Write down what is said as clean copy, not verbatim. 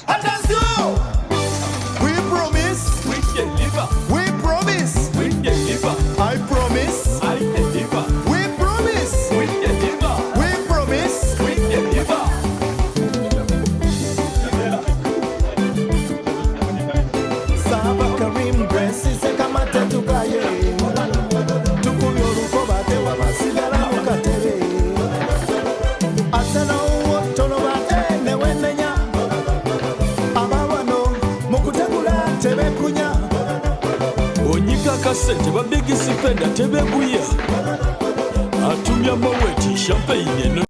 Attention! We promise. We deliver. We promise. We deliver. I promise. I deliver. We promise. We deliver. We promise. We deliver. Saba Karim Gracie sekamata tukaye. Tukunyo rukoba tewa masigara mukatebe. Asana uwo tono bate newenenya. Abawano mukutegula tebe kunya. Onyika kasente ba big sipenda tebe buya. Atumya maweti champagne.